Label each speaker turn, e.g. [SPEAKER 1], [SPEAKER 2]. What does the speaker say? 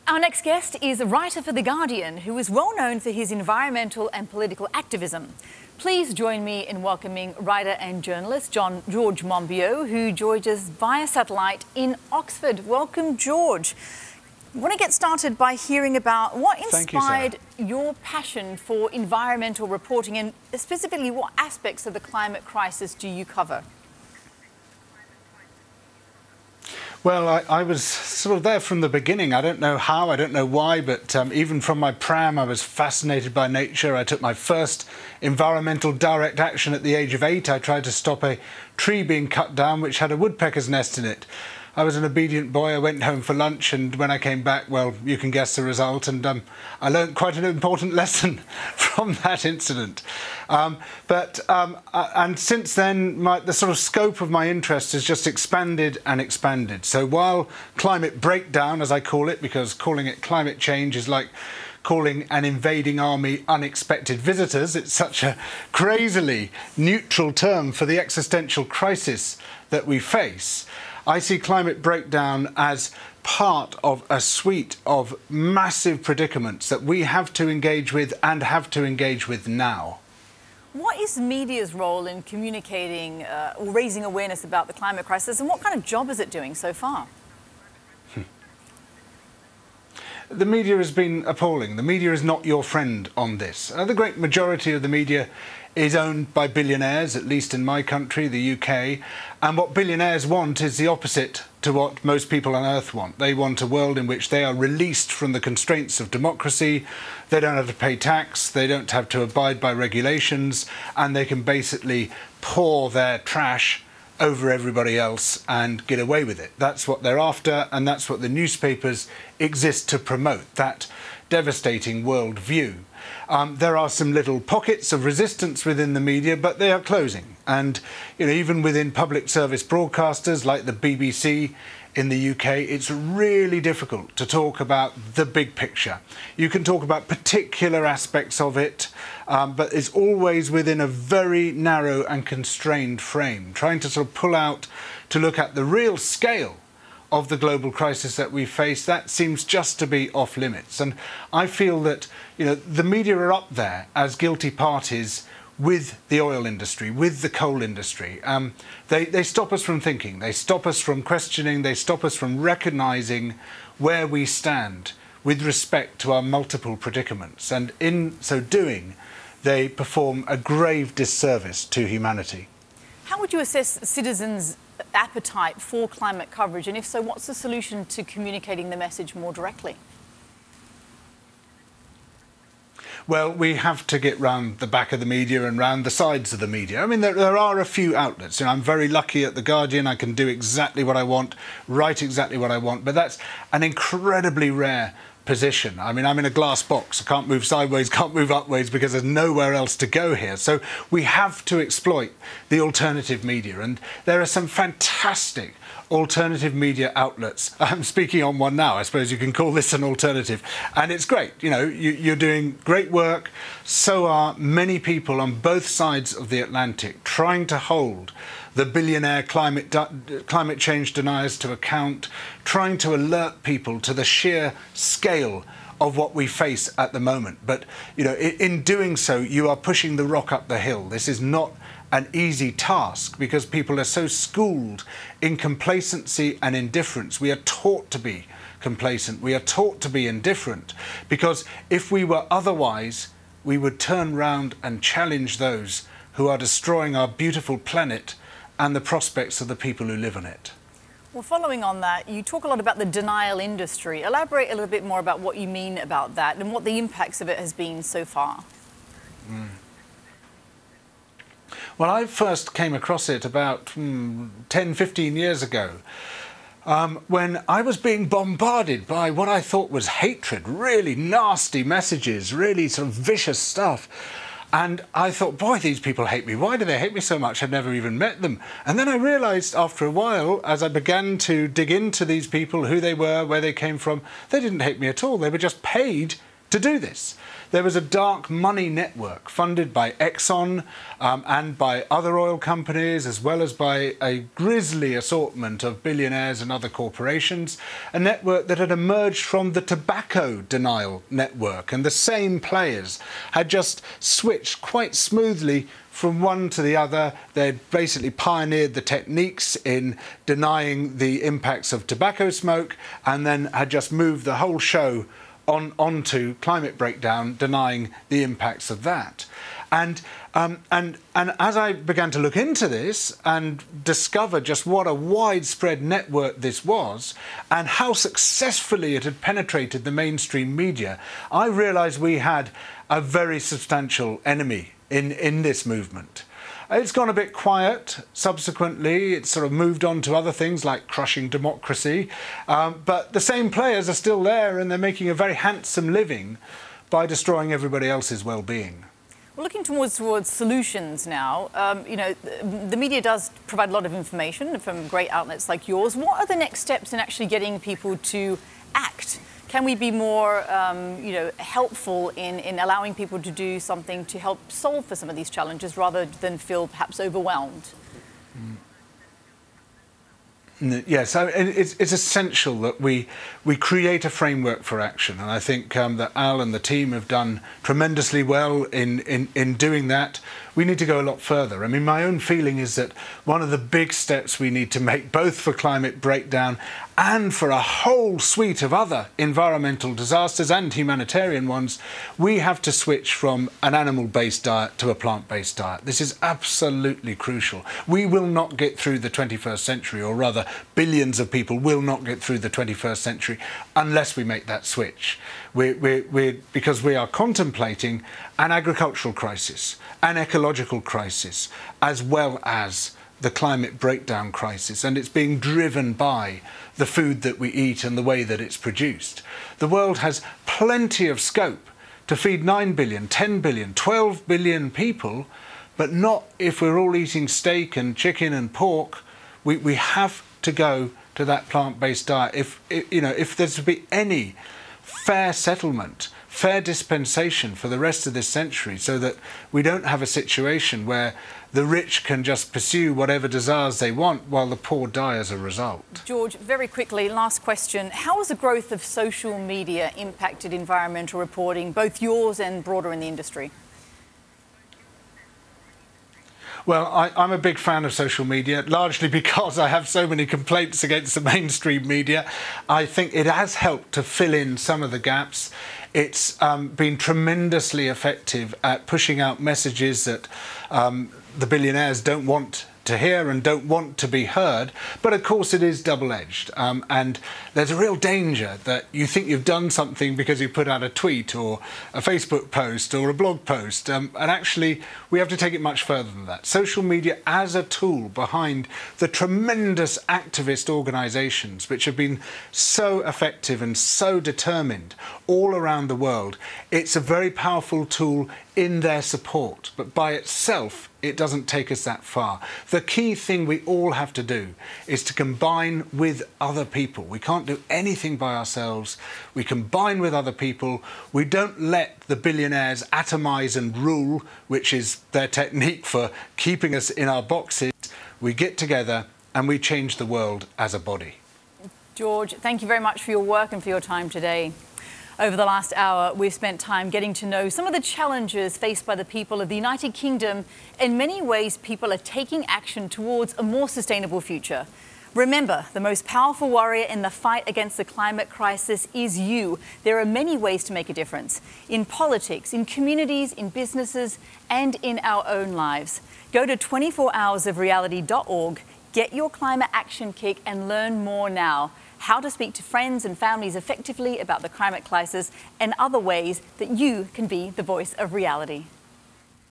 [SPEAKER 1] Our next guest is a writer for The Guardian who is well known for his environmental and political activism. Please join me in welcoming writer and journalist George Monbiot, who joins us via satellite in Oxford. Welcome, George. I want to get started by hearing about what inspired your passion for environmental reporting, and specifically what aspects of the climate crisis do you cover?
[SPEAKER 2] Well, I was sort of there from the beginning. I don't know how, I don't know why, but even from my pram, I was fascinated by nature. I took my first environmental direct action at the age of 8. I tried to stop a tree being cut down which had a woodpecker's nest in it. I was an obedient boy. I went home for lunch, and when I came back, well, you can guess the result. And I learned quite an important lesson from that incident. And since then, the sort of scope of my interest has just expanded and expanded. So while climate breakdown, as I call it, because calling it climate change is like calling an invading army unexpected visitors, it's such a crazily neutral term for the existential crisis that we face. I see climate breakdown as part of a suite of massive predicaments that we have to engage with and have to engage with now.
[SPEAKER 1] What is media's role in communicating or raising awareness about the climate crisis, and what kind of job is it doing so far?
[SPEAKER 2] The media has been appalling. The media is not your friend on this. The great majority of the media is owned by billionaires, at least in my country, the UK. And what billionaires want is the opposite to what most people on Earth want. They want a world in which they are released from the constraints of democracy. They don't have to pay tax. They don't have to abide by regulations. And they can basically pour their trash over everybody else and get away with it. That's what they're after, and that's what the newspapers exist to promote, that devastating world view. There are some little pockets of resistance within the media, but they are closing. And even within public service broadcasters like the BBC in the UK, it's really difficult to talk about the big picture. You can talk about particular aspects of it, but it's always within a very narrow and constrained frame, trying to sort of pull out to look at the real scale of the global crisis that we face. That seems just to be off limits. And I feel that the media are up there as guilty parties with the oil industry, with the coal industry. They stop us from thinking, they stop us from questioning, they stop us from recognising where we stand with respect to our multiple predicaments. And in so doing, they perform a grave disservice to humanity.
[SPEAKER 1] How would you assess citizens' appetite for climate coverage? And if so, what's the solution to communicating the message more directly?
[SPEAKER 2] Well, we have to get round the back of the media and round the sides of the media. I mean, there are a few outlets. I'm very lucky at The Guardian. I can do exactly what I want, write exactly what I want. But that's an incredibly rare position. I mean, I'm in a glass box. I can't move sideways, can't move upwards, because there's nowhere else to go here. So we have to exploit the alternative media. And there are some fantastic alternative media outlets. I'm speaking on one now. I suppose you can call this an alternative. And it's great. You're doing great work. So are many people on both sides of the Atlantic trying to hold the billionaire climate change deniers to account, trying to alert people to the sheer scale of what we face at the moment. But, in doing so, you are pushing the rock up the hill. This is not an easy task because people are so schooled in complacency and indifference. We are taught to be complacent. We are taught to be indifferent, because if we were otherwise, we would turn round and challenge those who are destroying our beautiful planet and the prospects of the people who live on it.
[SPEAKER 1] Well, following on that, you talk a lot about the denial industry. Elaborate a little bit more about what you mean about that and what the impacts of it has been so far.
[SPEAKER 2] Well, I first came across it about 10, 15 years ago, when I was being bombarded by what I thought was hatred, really nasty messages, really sort of vicious stuff. And I thought, boy, these people hate me. Why do they hate me so much? I'd never even met them. And then I realised after a while, as I began to dig into these people, who they were, where they came from, they didn't hate me at all. They were just paid to do this. There was a dark money network funded by Exxon and by other oil companies, as well as by a grisly assortment of billionaires and other corporations, a network that had emerged from the tobacco denial network. And the same players had just switched quite smoothly from one to the other. They'd basically pioneered the techniques in denying the impacts of tobacco smoke, and then had just moved the whole show onto climate breakdown, denying the impacts of that. And as I began to look into this and discover just what a widespread network this was and how successfully it had penetrated the mainstream media, I realised we had a very substantial enemy in this movement. It's gone a bit quiet subsequently. It's sort of moved on to other things like crushing democracy. But the same players are still there, and they're making a very handsome living by destroying everybody else's well-being.
[SPEAKER 1] Well, looking towards solutions now, you know, the media does provide a lot of information from great outlets like yours. What are the next steps in actually getting people to act? Can we be more, you know, helpful in allowing people to do something to help solve for some of these challenges rather than feel perhaps overwhelmed?
[SPEAKER 2] Yes, so it's essential that we create a framework for action, and I think that Al and the team have done tremendously well in doing that. We need to go a lot further. I mean, my own feeling is that one of the big steps we need to make, both for climate breakdown and for a whole suite of other environmental disasters and humanitarian ones, we have to switch from an animal-based diet to a plant-based diet. This is absolutely crucial. We will not get through the 21st century, or rather, billions of people will not get through the 21st century unless we make that switch. Because we are contemplating an agricultural crisis, an ecological crisis, as well as the climate breakdown crisis, and it's being driven by the food that we eat and the way that it's produced. The world has plenty of scope to feed 9 billion, 10 billion, 12 billion people, but not if we're all eating steak and chicken and pork. We have to go to that plant-based diet. If there's to be any fair settlement, fair dispensation for the rest of this century, so that we don't have a situation where the rich can just pursue whatever desires they want while the poor die as a result.
[SPEAKER 1] George, very quickly, last question. How has the growth of social media impacted environmental reporting, both yours and broader in the industry?
[SPEAKER 2] Well, I'm a big fan of social media, largely because I have so many complaints against the mainstream media. I think it has helped to fill in some of the gaps. It's been tremendously effective at pushing out messages that the billionaires don't want to hear and don't want to be heard. But of course it is double-edged, and there's a real danger that you think you've done something because you put out a tweet or a Facebook post or a blog post, and actually we have to take it much further than that. Social media as a tool behind the tremendous activist organisations which have been so effective and so determined all around the world, it's a very powerful tool in their support, but by itself it doesn't take us that far. The key thing we all have to do is to combine with other people. We can't do anything by ourselves. We combine with other people. We don't let the billionaires atomise and rule, which is their technique for keeping us in our boxes. We get together and we change the world as a body.
[SPEAKER 1] George, thank you very much for your work and for your time today. Over the last hour, we've spent time getting to know some of the challenges faced by the people of the United Kingdom. In many ways, people are taking action towards a more sustainable future. Remember, the most powerful warrior in the fight against the climate crisis is you. There are many ways to make a difference in politics, in communities, in businesses, and in our own lives. Go to 24hoursofreality.org, get your climate action kick, and learn more now. How to speak to friends and families effectively about the climate crisis and other ways that you can be the voice of reality.